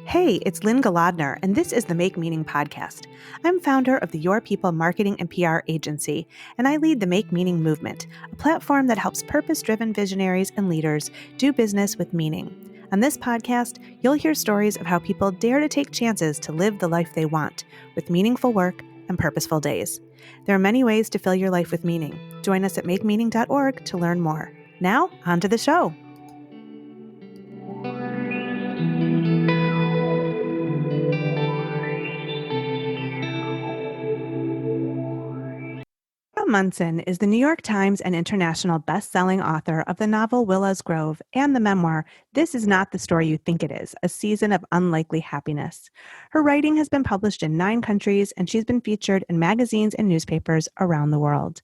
Hey, it's Lynn Galadner, and this is the Make Meaning podcast. I'm founder of the Your People marketing and PR agency, and I lead the Make Meaning movement, a platform that helps purpose-driven visionaries and leaders do business with meaning. On this podcast, you'll hear stories of how people dare to take chances to live the life they want, with meaningful work and purposeful days. There are many ways to fill your life with meaning. Join us at makemeaning.org to learn more. Now, on to the show. Munson is the New York Times and international best-selling author of the novel Willow's Grove and the memoir This Is Not the Story You Think It Is, A Season of Unlikely Happiness. Her writing has been published in 9 countries, and she's been featured in magazines and newspapers around the world.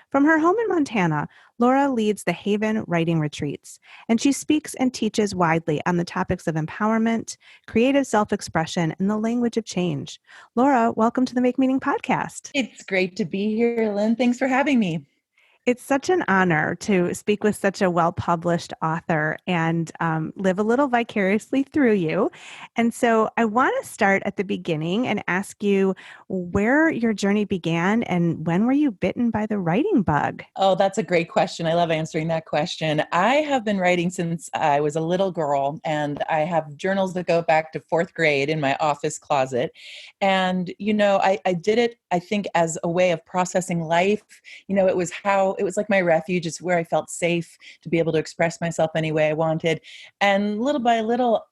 From her home in Montana, Laura leads the Haven Writing Retreats, and she speaks and teaches widely on the topics of empowerment, creative self-expression, and the language of change. Laura, welcome to the Make Meaning podcast. It's great to be here, Lynn. Thanks for having me. It's such an honor to speak with such a well-published author and live a little vicariously through you. And so I want to start at the beginning and ask you where your journey began and when were you bitten by the writing bug? Oh, that's a great question. I love answering that question. I have been writing since I was a little girl, and I have journals that go back to 4th grade in my office closet. And, I did it, I think, as a way of processing life. It was like my refuge. It's where I felt safe to be able to express myself any way I wanted. And little by little,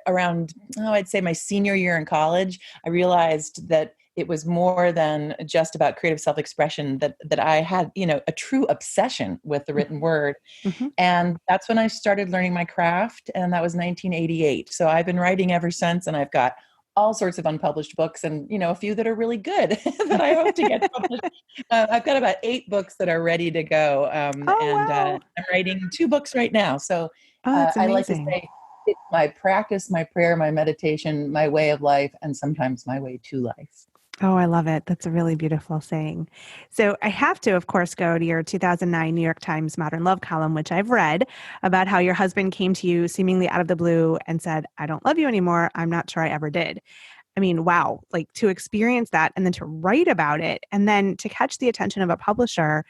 around, I'd say my senior year in college, I realized that it was more than just about creative self-expression, that I had, a true obsession with the written word. Mm-hmm. And that's when I started learning my craft. And that was 1988. So I've been writing ever since, and I've got all sorts of unpublished books and, a few that are really good that I hope to get published. I've got about 8 books that are ready to go. Wow. I'm writing 2 books right now. So That's I like to amazing. say it's my practice, my prayer, my meditation, my way of life, and sometimes my way to life. Oh, I love it. That's a really beautiful saying. So I have to, of course, go to your 2009 New York Times Modern Love column, which I've read, about how your husband came to you seemingly out of the blue and said, "I don't love you anymore. I'm not sure I ever did." I mean, wow, like to experience that and then to write about it and then to catch the attention of a publisher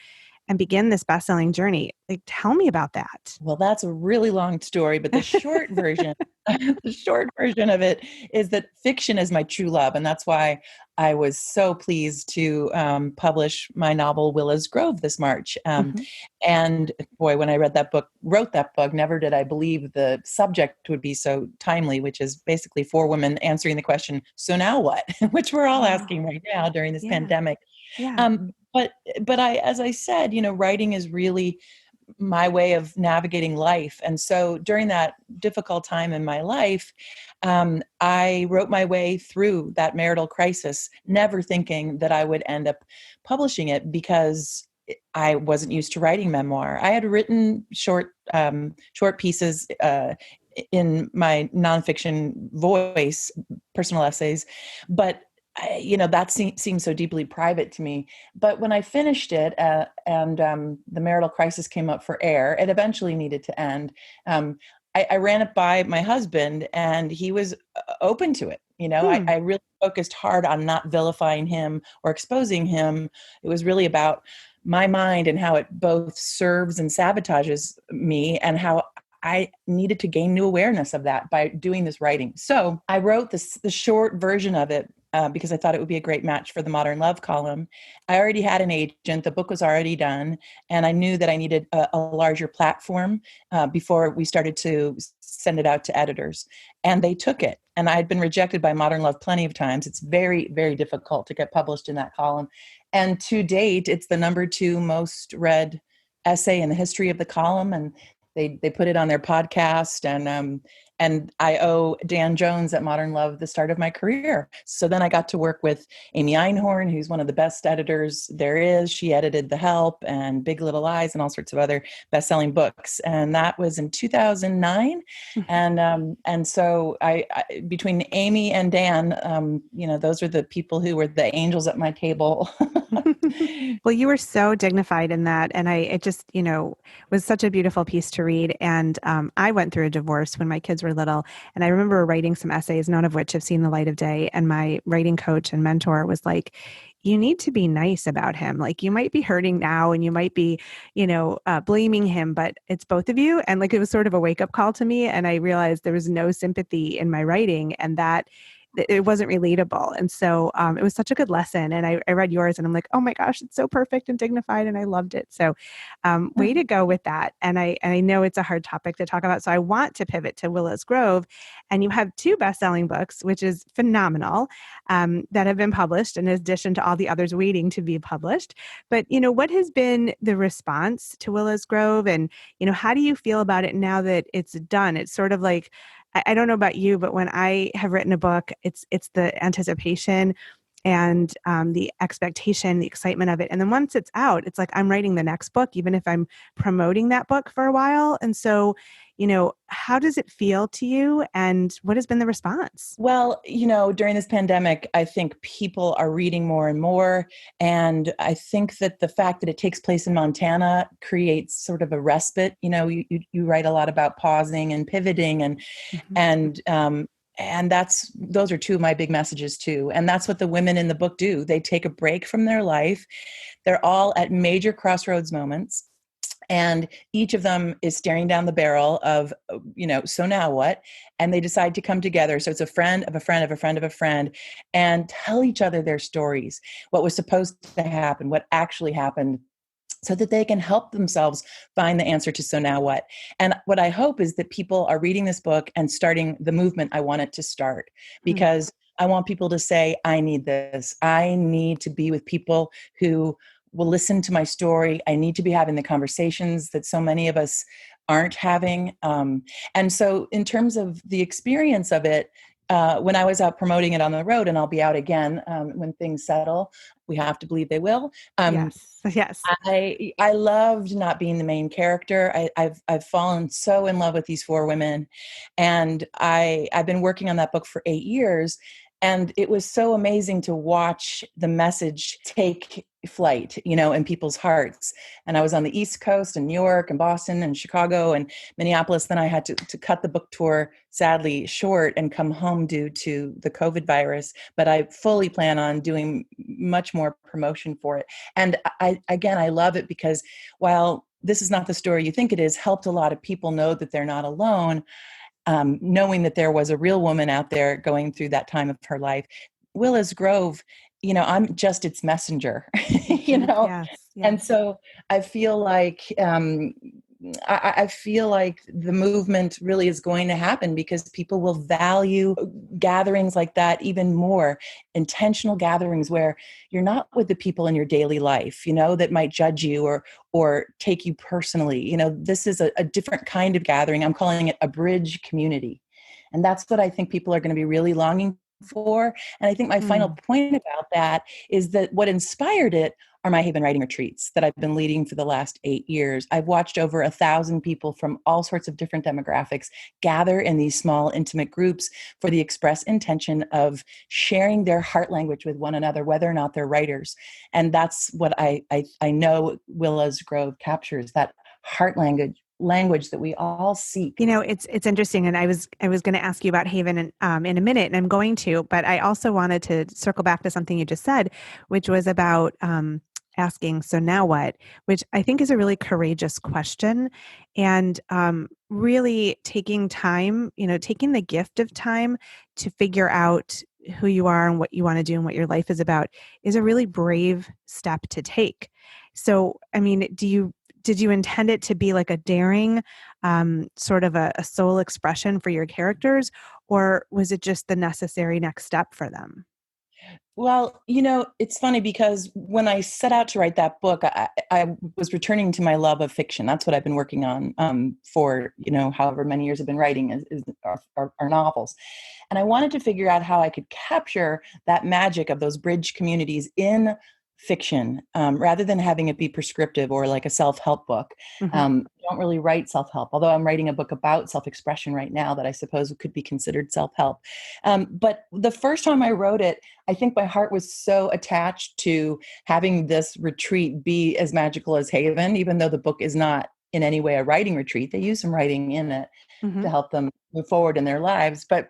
and begin this best-selling journey. Like, tell me about that. Well, that's a really long story, but the short version, the short version of it is that fiction is my true love. And that's why I was so pleased to publish my novel, Willow's Grove, this March. And boy, when I wrote that book, never did I believe the subject would be so timely, which is basically 4 women answering the question, so now what? Which we're all asking right now during this pandemic. Yeah. But as I said, writing is really my way of navigating life. And so during that difficult time in my life, I wrote my way through that marital crisis, never thinking that I would end up publishing it because I wasn't used to writing memoir. I had written short pieces in my nonfiction voice, personal essays, but that seemed so deeply private to me. But when I finished it and the marital crisis came up for air, it eventually needed to end. I ran it by my husband and he was open to it. I really focused hard on not vilifying him or exposing him. It was really about my mind and how it both serves and sabotages me and how I needed to gain new awareness of that by doing this writing. So I wrote the short version of it because I thought it would be a great match for the Modern Love column. I already had an agent. The book was already done. And I knew that I needed a larger platform before we started to send it out to editors. And they took it. And I had been rejected by Modern Love plenty of times. It's very, very difficult to get published in that column. And to date, it's the number 2 most read essay in the history of the column. And they put it on their podcast, and I owe Dan Jones at Modern Love the start of my career. So then I got to work with Amy Einhorn, who's one of the best editors there is. She edited The Help and Big Little Lies and all sorts of other best-selling books. And that was in 2009. And so I between Amy and Dan, those are the people who were the angels at my table. Well, you were so dignified in that. And it just, was such a beautiful piece to read. And I went through a divorce when my kids were super little. And I remember writing some essays, none of which have seen the light of day. And my writing coach and mentor was like, you need to be nice about him. Like you might be hurting now and you might be, blaming him, but it's both of you. And like it was sort of a wake up call to me. And I realized there was no sympathy in my writing and that it wasn't relatable. And so it was such a good lesson. And I read yours and I'm like, oh my gosh, it's so perfect and dignified. And I loved it. So way to go with that. And I know it's a hard topic to talk about. So I want to pivot to Willow's Grove. And you have two best-selling books, which is phenomenal, that have been published in addition to all the others waiting to be published. But, what has been the response to Willow's Grove? And, how do you feel about it now that it's done? It's sort of like, I don't know about you, but when I have written a book, it's the anticipation and the expectation, the excitement of it. And then once it's out, it's like I'm writing the next book, even if I'm promoting that book for a while. And so, how does it feel to you and what has been the response? Well, during this pandemic, I think people are reading more and more. And I think that the fact that it takes place in Montana creates sort of a respite. You write a lot about pausing and pivoting Mhm. and those are two of my big messages too. And that's what the women in the book do. They take a break from their life. They're all at major crossroads moments. And each of them is staring down the barrel of, so now what? And they decide to come together. So it's a friend of a friend of a friend of a friend and tell each other their stories, what was supposed to happen, what actually happened, so that they can help themselves find the answer to so now what. And what I hope is that people are reading this book and starting the movement I want it to start, because I want people to say, I need this. I need to be with people who will listen to my story. I need to be having the conversations that so many of us aren't having. And so in terms of the experience of it, when I was out promoting it on the road, and I'll be out again when things settle, we have to believe they will. Yes. Yes. I loved not being the main character. I've fallen so in love with these four women, and I've been working on that book for 8 years. And it was so amazing to watch the message take flight, in people's hearts. And I was on the East Coast in New York and Boston and Chicago and Minneapolis. Then I had to cut the book tour, sadly, short and come home due to the COVID virus. But I fully plan on doing much more promotion for it. And I love it because while this is not the story you think it is, helped a lot of people know that they're not alone. Knowing that there was a real woman out there going through that time of her life. Willow's Grove, I'm just its messenger, Yes. And Yes. so I feel like I feel like the movement really is going to happen because people will value gatherings like that even more, intentional gatherings where you're not with the people in your daily life, that might judge you or take you personally. This is a different kind of gathering. I'm calling it a bridge community. And that's what I think people are going to be really longing for. And I think my final point about that is that what inspired it are my Haven writing retreats that I've been leading for the last 8 years. I've watched over 1,000 people from all sorts of different demographics gather in these small, intimate groups for the express intention of sharing their heart language with one another, whether or not they're writers. And that's what I know Willow's Grove captures, that heart language that we all seek. It's interesting, and I was going to ask you about Haven in a minute, and I'm going to, but I also wanted to circle back to something you just said, which was about asking, so now what? Which I think is a really courageous question, and really taking time, taking the gift of time to figure out who you are and what you want to do and what your life is about is a really brave step to take. So, I mean, did you intend it to be like a daring sort of a soul expression for your characters, or was it just the necessary next step for them? Well, it's funny because when I set out to write that book, I was returning to my love of fiction. That's what I've been working on for, however many years I've been writing are novels. And I wanted to figure out how I could capture that magic of those bridge communities in fiction rather than having it be prescriptive or like a self-help book. Mm-hmm. I don't really write self-help, although I'm writing a book about self-expression right now that I suppose could be considered self-help. But the first time I wrote it, I think my heart was so attached to having this retreat be as magical as Haven, even though the book is not in any way a writing retreat. They use some writing in it Hmm. to help them move forward in their lives. But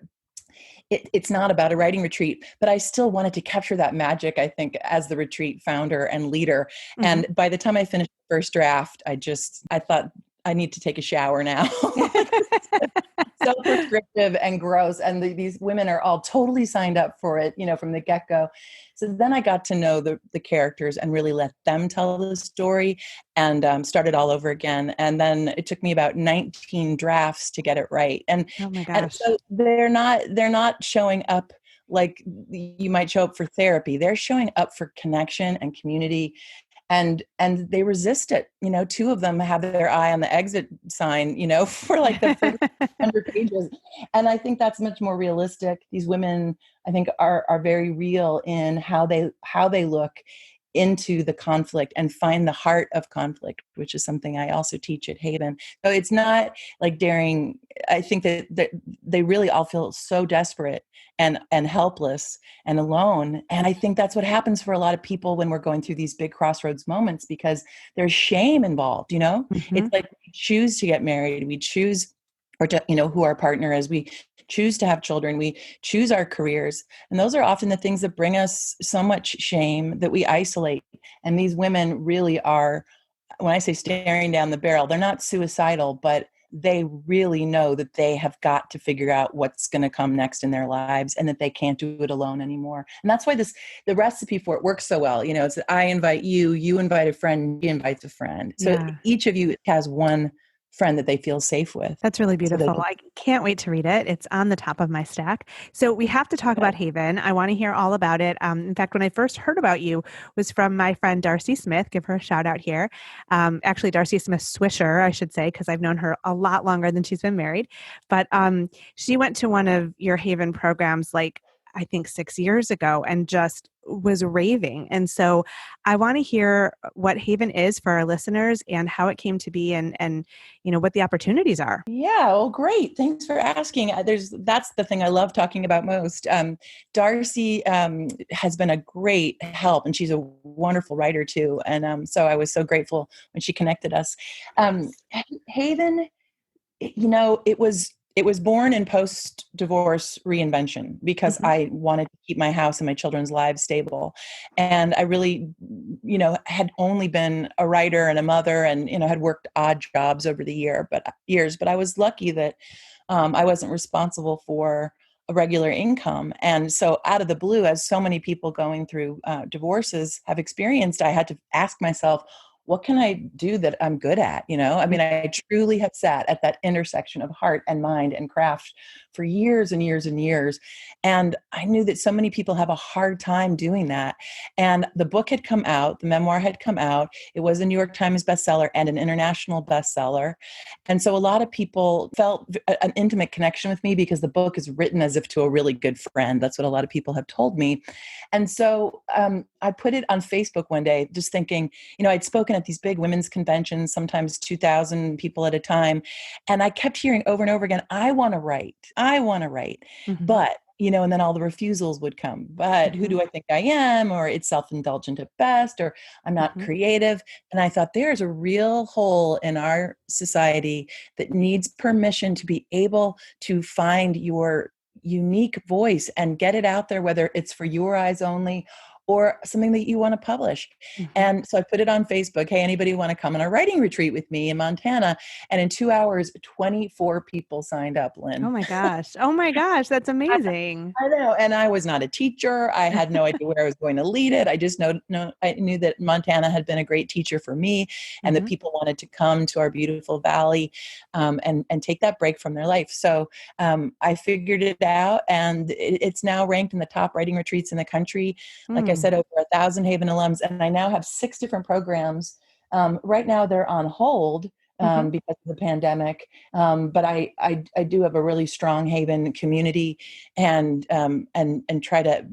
it's not about a writing retreat, but I still wanted to capture that magic, I think, as the retreat founder and leader. Hmm. And by the time I finished the first draft, I thought I need to take a shower now. Like, so prescriptive and gross. And these women are all totally signed up for it, from the get-go. So then I got to know the characters and really let them tell the story, and started all over again. And then it took me about 19 drafts to get it right. Oh my And gosh. so they're not showing up like you might show up for therapy. They're showing up for connection and community, and they resist it. Two of them have their eye on the exit sign, for like the first 100 pages. And I think that's much more realistic. These women, I think, are very real in how they look into the conflict and find the heart of conflict, which is something I also teach at Haven. So it's not like daring. I think that they really all feel so desperate and helpless and alone. And I think that's what happens for a lot of people when we're going through these big crossroads moments, because there's shame involved. Hmm. It's like we choose to get married, we choose, or to, who our partner is, we choose to have children, we choose our careers. And those are often the things that bring us so much shame that we isolate. And these women really are, when I say staring down the barrel, they're not suicidal, but they really know that they have got to figure out what's going to come next in their lives, and that they can't do it alone anymore. And that's why the recipe for it works so well. It's I invite you, you invite a friend, you invite a friend. So Yeah. each of you has one friend that they feel safe with. That's really So they beautiful. can, I can't wait to read it. It's on the top of my stack. So we have to talk about Haven. I want to hear all about it. In fact, when I first heard about you was from my friend Darcy Smith. Give her a shout out here. Actually, Darcy Smith Swisher, I should say, because I've known her a lot longer than she's been married. But she went to one of your Haven programs like I think 6 years ago and just was raving. And so I want to hear what Haven is for our listeners and how it came to be and what the opportunities are. yeah, well, great. Thanks for asking. That's the thing I love talking about most. Darcy has been a great help, and she's a wonderful writer too. And so I was so grateful when she connected us. Um, Haven, it was born in post-divorce reinvention, because Hmm. I wanted to keep my house and my children's lives stable. And I really, had only been a writer and a mother, and, had worked odd jobs over the years, but I was lucky that I wasn't responsible for a regular income. And so out of the blue, as so many people going through divorces have experienced, I had to ask myself, what can I do that I'm good at? I mean, I truly have sat at that intersection of heart and mind and craft for years and years and years. And I knew that so many people have a hard time doing that. And the book had come out, the memoir had come out. It was a New York Times bestseller and an international bestseller. And so a lot of people felt an intimate connection with me, because the book is written as if to a really good friend. That's what a lot of people have told me. And so I put it on Facebook one day, just thinking, I'd spoken at these big women's conventions, sometimes 2,000 people at a time. And I kept hearing over and over again, I want to write. I want to write. Hmm. But, and then all the refusals would come. But who Hmm. do I think I am? Or it's self-indulgent at best, or I'm not Hmm. creative. And I thought, there's a real hole in our society that needs permission to be able to find your unique voice and get it out there, whether it's for your eyes only or something that you want to publish. Hmm. And so I put it on Facebook. Hey, anybody want to come on a writing retreat with me in Montana? And in 2 hours, 24 people signed up, Oh Lynn. my gosh. Oh my gosh. That's amazing. I know. And I was not a teacher. I had no idea where I was going to lead it. I just I knew that Montana had been a great teacher for me, and that Hmm. people wanted to come to our beautiful valley and take that break from their life. So I figured it out, and it's now ranked in the top writing retreats in the country. Like I Mm. said, over 1,000 Haven alums, and I now have 6 different programs. Right now they're on hold Hmm. because of the pandemic. But I do have a really strong Haven community, and try to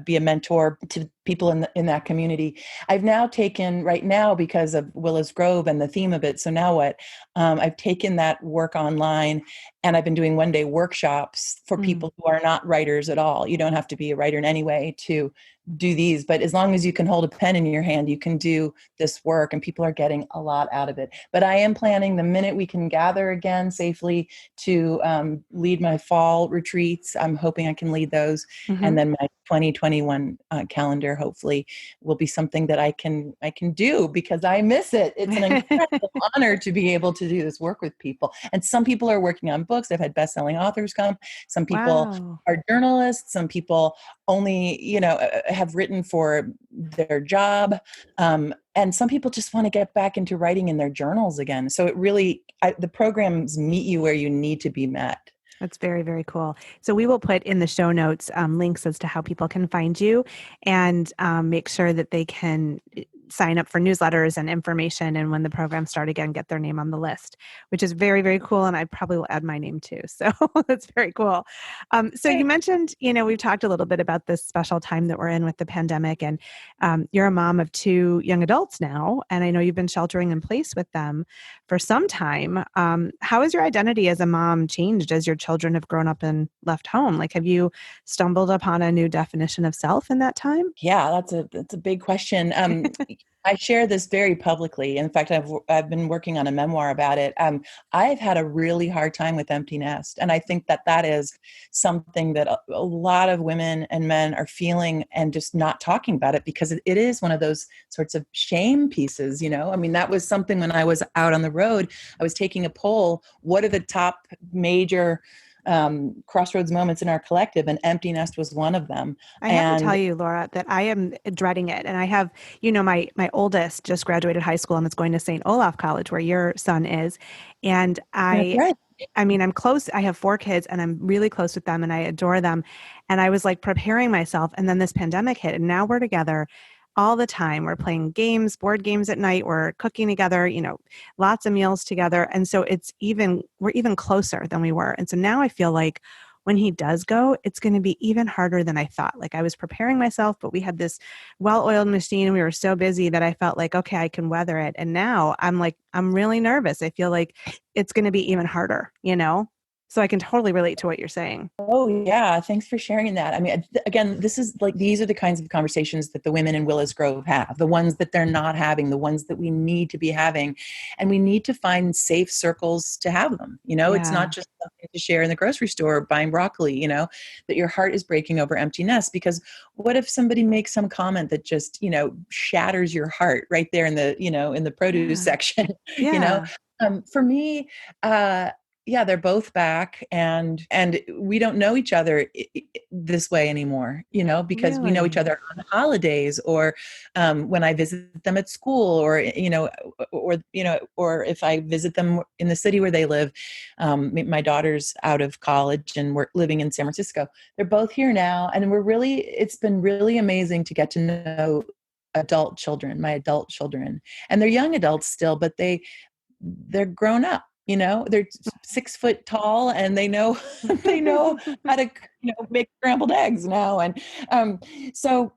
be a mentor to people in that community. I've now taken right now because of Willows Grove and the theme of it. So now what? I've taken that work online, and I've been doing 1-day workshops for Mm. people who are not writers at all. You don't have to be a writer in any way to do these, but as long as you can hold a pen in your hand, you can do this work, and people are getting a lot out of it. But I am planning, the minute we can gather again safely, to lead my fall retreats. I'm hoping I can lead those. Hmm. And then my 2021 calendar hopefully will be something that I can do, because I miss it. It's an incredible honor to be able to do this work with people. And some people are working on books. I've had best-selling authors come. Some people Wow. are journalists. Some people only, have written for their job. And some people just want to get back into writing in their journals again. So it really, the programs meet you where you need to be met. That's very, very cool. So we will put in the show notes links as to how people can find you, and make sure that they can sign up for newsletters and information. And when the programs start again, get their name on the list, which is very, very cool. And I probably will add my name too. So that's very cool. So you mentioned, we've talked a little bit about this special time that we're in with the pandemic, and you're a mom of 2 young adults now. And I know you've been sheltering in place with them for some time. How has your identity as a mom changed as your children have grown up and left home? Like, have you stumbled upon a new definition of self in that time? Yeah, that's a big question. I share this very publicly. In fact, I've been working on a memoir about it. I've had a really hard time with empty nest, and I think that is something that a lot of women and men are feeling, and just not talking about it, because it is one of those sorts of shame pieces. I mean, that was something when I was out on the road. I was taking a poll. What are the top major crossroads moments in our collective, and empty nest was one of them. I have to tell And you, Laura, that I am dreading it. And I have, my oldest just graduated high school and is going to St. Olaf College, where your son is. And that's right. I mean, I'm close. I have 4 kids and I'm really close with them and I adore them. And I was like preparing myself. And then this pandemic hit, and now we're together all the time. We're playing games, board games at night. We're cooking together, lots of meals together. And so we're even closer than we were. And so now I feel like when he does go, it's going to be even harder than I thought. Like, I was preparing myself, but we had this well-oiled machine and we were so busy that I felt like, okay, I can weather it. And now I'm really nervous. I feel like it's going to be even harder, So I can totally relate to what you're saying. Oh, yeah. Thanks for sharing that. I mean, again, these are the kinds of conversations that the women in Willows Grove have, the ones that they're not having, the ones that we need to be having. And we need to find safe circles to have them. It's Yeah. not just something to share in the grocery store buying broccoli, that your heart is breaking over empty nest. Because what if somebody makes some comment that just, shatters your heart right there in the produce Yeah. section, Yeah. For me, yeah, they're both back, and we don't know each other this way anymore, because we know each Really? other on holidays, or when I visit them at school, or or if I visit them in the city where they live. My daughter's out of college and we're living in San Francisco. They're both here now, and it's been really amazing to get to know my adult children, and they're young adults still, but they're grown up. They're 6 foot tall, and they know they know how to make scrambled eggs now. And um, so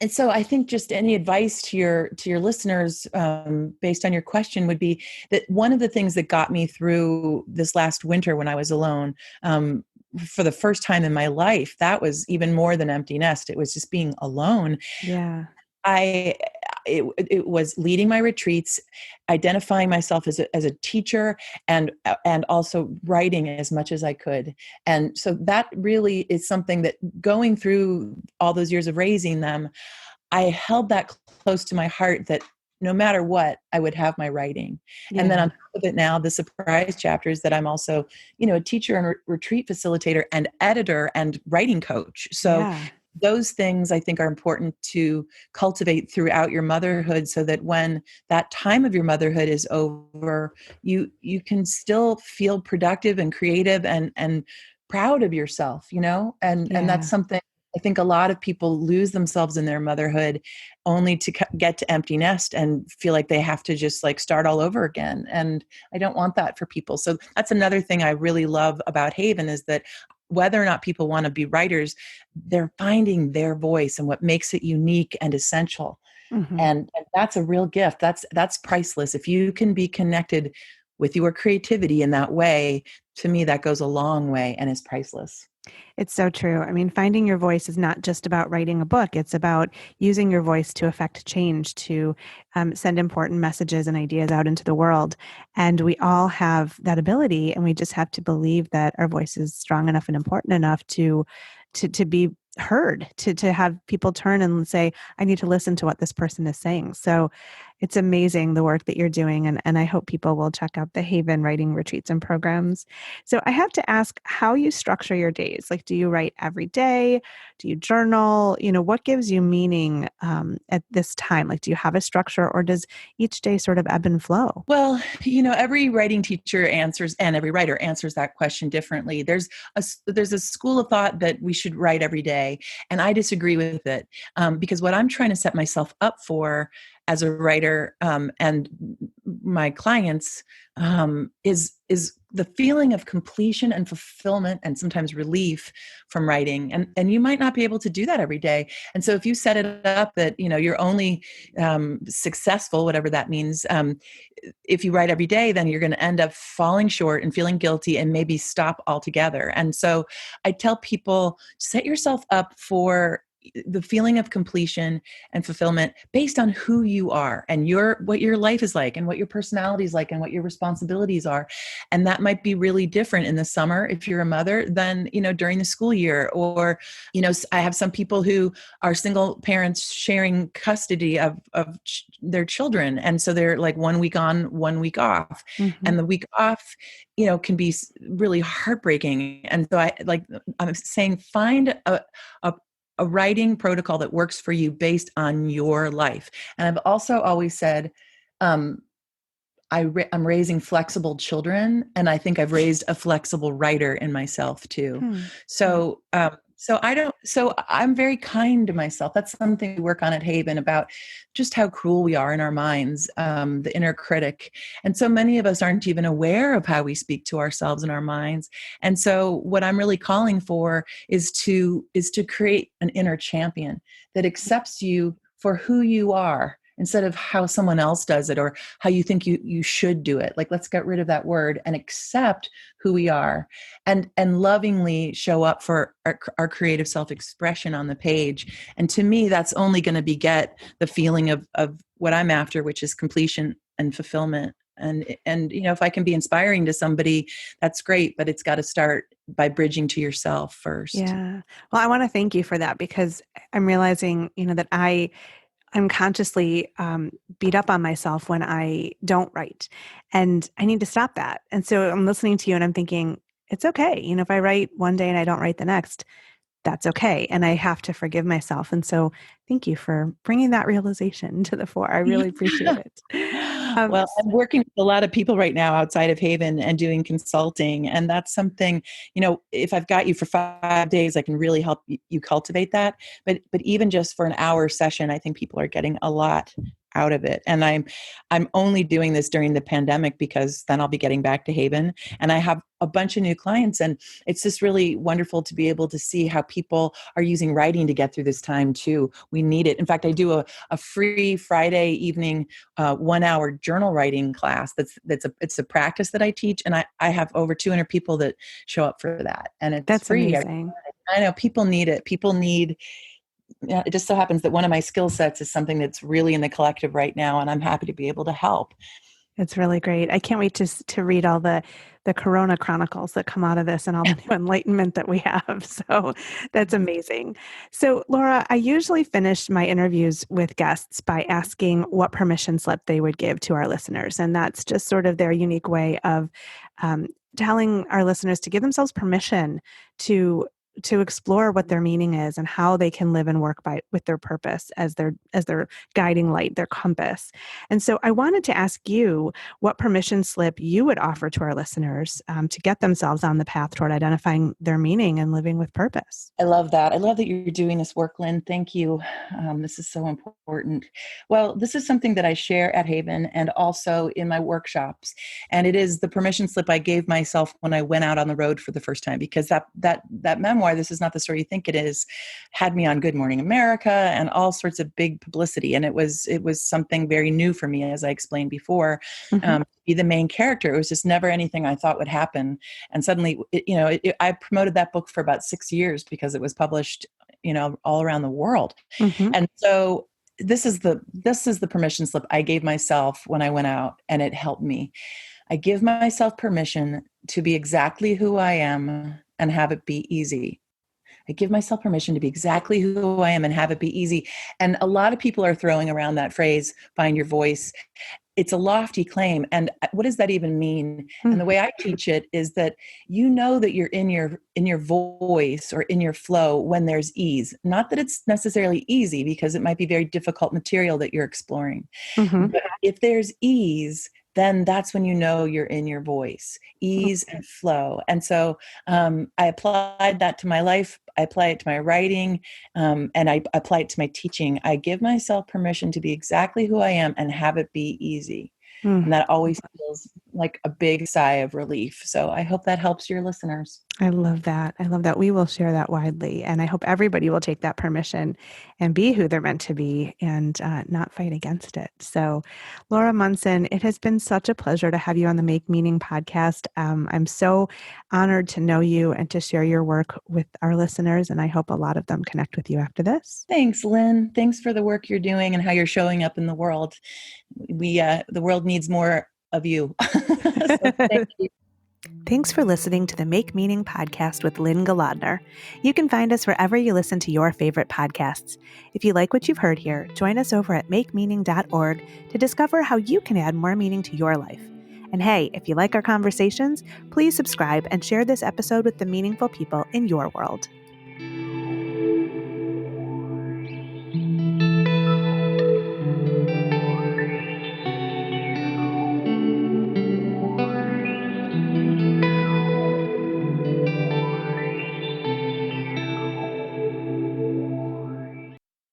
I think just any advice to your listeners, based on your question, would be that one of the things that got me through this last winter when I was alone, for the first time in my life, that was even more than empty nest. It was just being alone. Yeah. I it was leading my retreats, identifying myself as a teacher, and also writing as much as I could. And so that really is something that, going through all those years of raising them, I held that close to my heart, that no matter what, I would have my writing. And then Yeah. on top of it now, the surprise chapters that I'm also, a teacher and retreat facilitator and editor and writing coach. So Yeah. those things I think are important to cultivate throughout your motherhood, so that when that time of your motherhood is over, you can still feel productive and creative and proud of yourself, and that's Yeah. something I think a lot of people lose themselves in their motherhood, only to get to empty nest and feel like they have to just start all over again. And I don't want that for people. So that's another thing I really love about Haven, is that whether or not people want to be writers, they're finding their voice and what makes it unique and essential. Hmm. And that's a real gift. That's priceless. If you can be connected with your creativity in that way, to me, that goes a long way and is priceless. It's so true. I mean, finding your voice is not just about writing a book, it's about using your voice to affect change, to send important messages and ideas out into the world. And we all have that ability, and we just have to believe that our voice is strong enough and important enough to be heard, to have people turn and say, I need to listen to what this person is saying. So it's amazing the work that you're doing. And I hope people will check out the Haven writing retreats and programs. So I have to ask how you structure your days. Like, do you write every day? Do you journal? What gives you meaning at this time? Like, do you have a structure, or does each day sort of ebb and flow? Well, every writing teacher answers, and every writer answers that question differently. There's a school of thought that we should write every day, and I disagree with it, because what I'm trying to set myself up for as a writer, and my clients, is the feeling of completion and fulfillment, and sometimes relief from writing. And you might not be able to do that every day. And so if you set it up that you're only successful, whatever that means, if you write every day, then you're going to end up falling short and feeling guilty and maybe stop altogether. And so I tell people, set yourself up for the feeling of completion and fulfillment based on who you are and what your life is like and what your personality is like and what your responsibilities are. And that might be really different in the summer if you're a mother than, during the school year. Or, I have some people who are single parents sharing custody of their children. And so they're like 1 week on, 1 week off. Hmm. And the week off, can be really heartbreaking. And so I'm saying, find a writing protocol that works for you based on your life. And I've also always said, I'm raising flexible children, and I think I've raised a flexible writer in myself too. Hmm. So I'm very kind to myself. That's something we work on at Haven, about just how cruel we are in our minds, the inner critic. And so many of us aren't even aware of how we speak to ourselves in our minds. And so what I'm really calling for is to create an inner champion that accepts you for who you are, instead of how someone else does it or how you think you should do it. Like, let's get rid of that word and accept who we are, and lovingly show up for our creative self-expression on the page. And to me, that's only going to beget the feeling of what I'm after, which is completion and fulfillment. And if I can be inspiring to somebody, that's great, but it's got to start by bridging to yourself first. Yeah. Well, I want to thank you for that, because I'm realizing, that I unconsciously beat up on myself when I don't write, and I need to stop that. And so I'm listening to you and I'm thinking, it's okay. If I write one day and I don't write the next, that's okay. And I have to forgive myself. And so thank you for bringing that realization to the fore. I really appreciate it. Um, Well, I'm working with a lot of people right now outside of Haven and doing consulting. And that's something, if I've got you for 5 days, I can really help you cultivate that. But even just for an hour session, I think people are getting a lot out of it. And I'm only doing this during the pandemic, because then I'll be getting back to Haven, and I have a bunch of new clients. And it's just really wonderful to be able to see how people are using writing to get through this time too. We need it. In fact, I do a free Friday evening 1 hour journal writing class. It's a practice that I teach, and I have over 200 people that show up for that, and it's that's free. amazing. I know people need it. People need. It just so happens that one of my skill sets is something that's really in the collective right now, and I'm happy to be able to help. It's really great. I can't wait to read all the Corona chronicles that come out of this and all the new enlightenment that we have. So that's amazing. So Laura, I usually finish my interviews with guests by asking what permission slip they would give to our listeners. And that's just sort of their unique way of telling our listeners to give themselves permission to to explore what their meaning is and how they can live and work with their purpose as their guiding light, their compass. And so I wanted to ask you what permission slip you would offer to our listeners to get themselves on the path toward identifying their meaning and living with purpose. I love that. I love that you're doing this work, Lynn. Thank you. This is so important. Well, this is something that I share at Haven and also in my workshops. And it is the permission slip I gave myself when I went out on the road for the first time, because that memoir, This Is Not the Story You Think It Is, had me on Good Morning America and all sorts of big publicity. And it was something very new for me, as I explained before. Mm-hmm. To be the main character. It was just never anything I thought would happen. And suddenly, I promoted that book for about 6 years because it was published, all around the world. Mm-hmm. And so this is the permission slip I gave myself when I went out, and it helped me. I give myself permission to be exactly who I am and have it be easy. I give myself permission to be exactly who I am and have it be easy. And a lot of people are throwing around that phrase, find your voice. It's a lofty claim. And what does that even mean? Mm-hmm. And the way I teach it is that that you're in your voice or in your flow when there's ease. Not that it's necessarily easy, because it might be very difficult material that you're exploring. Mm-hmm. But if there's ease, then that's when you're in your voice, ease and flow. And so I applied that to my life. I apply it to my writing, and I apply it to my teaching. I give myself permission to be exactly who I am and have it be easy. Mm-hmm. And that always feels like a big sigh of relief. So I hope that helps your listeners. I love that. I love that. We will share that widely. And I hope everybody will take that permission and be who they're meant to be and not fight against it. So, Laura Munson, it has been such a pleasure to have you on the Make Meaning podcast. I'm so honored to know you and to share your work with our listeners. And I hope a lot of them connect with you after this. Thanks, Lynn. Thanks for the work you're doing and how you're showing up in the world. The world needs more of you. So thank you. Thanks for listening to the Make Meaning podcast with Lynn Galadner. You can find us wherever you listen to your favorite podcasts. If you like what you've heard here, join us over at makemeaning.org to discover how you can add more meaning to your life. And hey, if you like our conversations, please subscribe and share this episode with the meaningful people in your world.